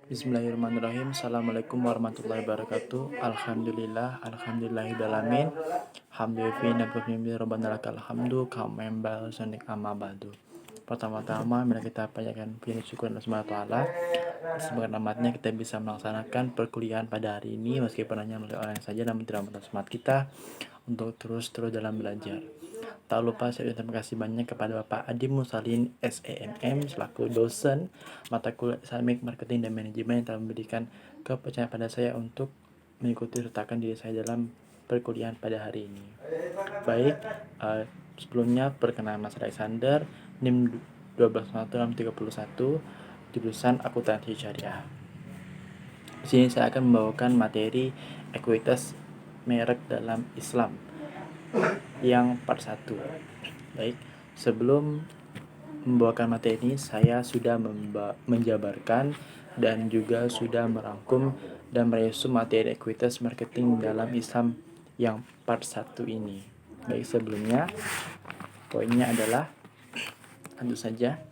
Bismillahirrahmanirrahim. Assalamualaikum warahmatullahi wabarakatuh. Alhamdulillahirrahmanirrahim. Alhamdulillah rabbana lakal hamdu kama yanbaghi sanik amma ba'du. Pertama-tama mari kita panjatkan puji syukur Allah Subhanahu wa taala. Semoga rahmatnya kita bisa melaksanakan perkuliahan pada hari ini meskipun hanya oleh orang saja, namun tidak memutus semangat kita untuk terus dalam belajar. Tak lupa saya ucapkan terima kasih banyak kepada Bapak Adi Musalin SEMM selaku dosen mata kuliah Islamic Marketing dan Manajemen yang telah memberikan kepercayaan pada saya untuk mengikuti sertakan diri saya dalam perkuliahan pada hari ini. Baik, sebelumnya perkenalan Mas Alexander, NIM 12131, jurusan Akuntansi Syariah. Di sini saya akan membawakan materi ekuitas merek dalam Islam yang part 1. Baik, sebelum membawakan materi ini, saya sudah menjabarkan dan juga sudah merangkum dan meresum materi ekuitas marketing dalam Islam yang part 1 ini. Baik, sebelumnya poinnya adalah tentu saja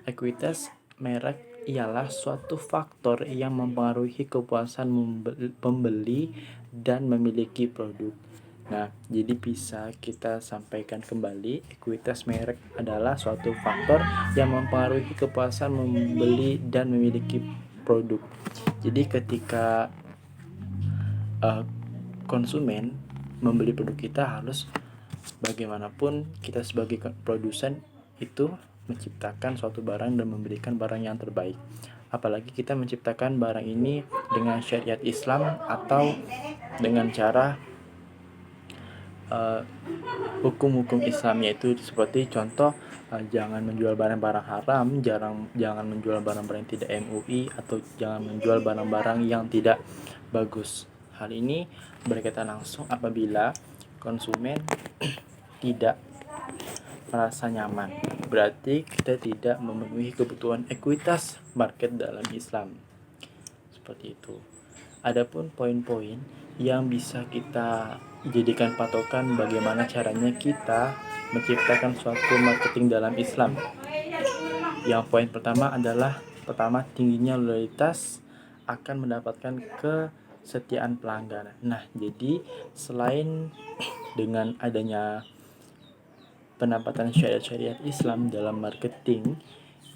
ekuitas merek ialah suatu faktor yang mempengaruhi kepuasan pembeli dan memiliki produk. Nah, jadi bisa kita sampaikan kembali, ekuitas merek adalah suatu faktor yang mempengaruhi kepuasan membeli dan memiliki produk. Jadi ketika konsumen membeli produk kita, harus bagaimanapun kita sebagai produsen itu menciptakan suatu barang dan memberikan barang yang terbaik. Apalagi kita menciptakan barang ini dengan syariat Islam atau dengan cara hukum-hukum Islam, yaitu seperti contoh jangan menjual barang-barang haram, jangan menjual barang-barang yang tidak MUI, atau jangan menjual barang-barang yang tidak bagus. Hal ini berkaitan langsung apabila konsumen tidak merasa nyaman, berarti kita tidak memenuhi kebutuhan ekuitas market dalam Islam. Seperti itu. Adapun poin-poin yang bisa kita jadikan patokan bagaimana caranya kita menciptakan suatu marketing dalam Islam. Yang poin pertama adalah tingginya loyalitas akan mendapatkan kesetiaan pelanggan. Nah, jadi selain dengan adanya penempatan syariat Islam dalam marketing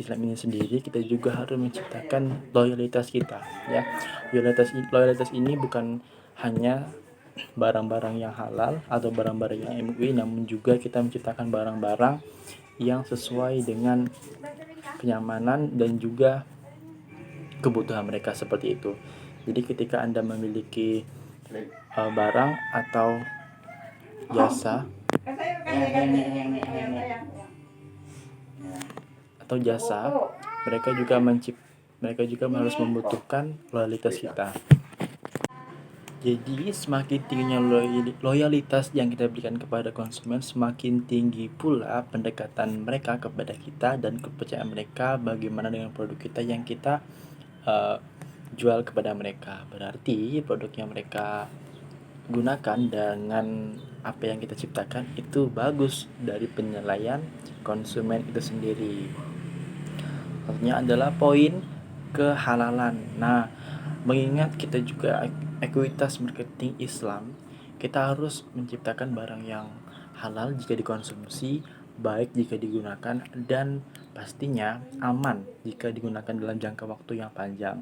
Islam ini sendiri, kita juga harus menciptakan loyalitas kita, ya. Loyalitas ini bukan hanya barang-barang yang halal atau barang-barang yang MUI, namun juga kita menciptakan barang-barang yang sesuai dengan kenyamanan dan juga kebutuhan mereka, seperti itu. Jadi ketika Anda memiliki barang atau jasa, mereka juga harus membutuhkan loyalitas kita. Jadi semakin tingginya loyalitas yang kita berikan kepada konsumen, semakin tinggi pula pendekatan mereka kepada kita dan kepercayaan mereka bagaimana dengan produk kita yang kita jual kepada mereka. Berarti produk yang mereka gunakan dengan apa yang kita ciptakan itu bagus dari penilaian konsumen itu sendiri. Maksudnya adalah poin kehalalan. Nah, mengingat kita juga ekuitas marketing Islam, kita harus menciptakan barang yang halal jika dikonsumsi, baik jika digunakan, dan pastinya aman jika digunakan dalam jangka waktu yang panjang.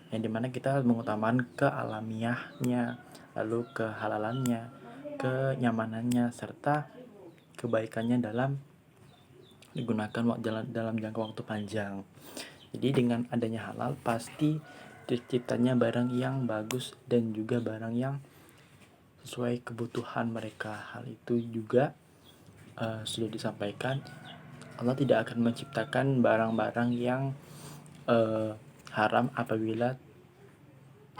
Yang dimana kita mengutamakan kealamiahnya, lalu kehalalannya, kenyamanannya, serta kebaikannya dalam digunakan dalam jangka waktu panjang. Jadi dengan adanya halal, pasti terciptanya barang yang bagus dan juga barang yang sesuai kebutuhan mereka. Hal itu juga sudah disampaikan, Allah tidak akan menciptakan barang-barang yang haram apabila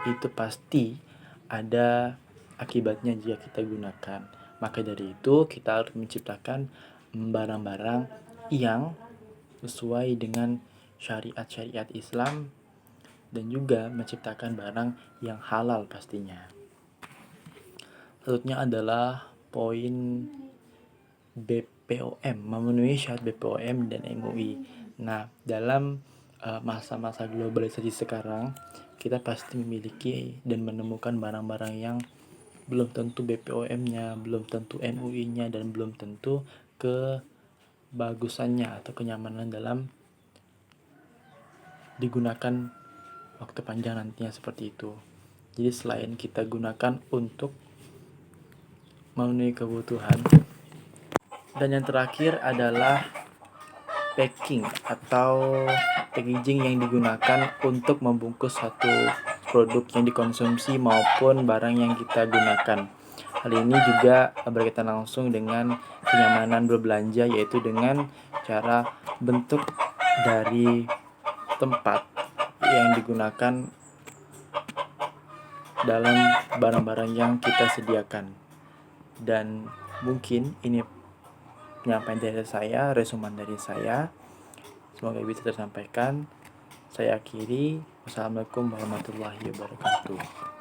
itu pasti ada akibatnya jika kita gunakan. Maka dari itu kita harus menciptakan barang-barang yang sesuai dengan syariat Islam dan juga menciptakan barang yang halal pastinya. Selanjutnya adalah poin BPOM, memenuhi syarat BPOM dan MUI. Nah, dalam masa-masa globalisasi sekarang, kita pasti memiliki dan menemukan barang-barang yang belum tentu BPOM-nya, belum tentu MUI-nya, dan belum tentu kebagusannya atau kenyamanan dalam digunakan waktu panjang nantinya, seperti itu. Jadi selain kita gunakan untuk memenuhi kebutuhan, dan yang terakhir adalah packing atau packaging yang digunakan untuk membungkus satu produk yang dikonsumsi maupun barang yang kita gunakan. Hal ini juga berkaitan langsung dengan kenyamanan berbelanja, yaitu dengan cara bentuk dari tempat yang digunakan dalam barang-barang yang kita sediakan. Dan mungkin ini penyampaian dari saya, resumen dari saya. Semoga bisa tersampaikan. Saya akhiri. Wassalamualaikum warahmatullahi wabarakatuh.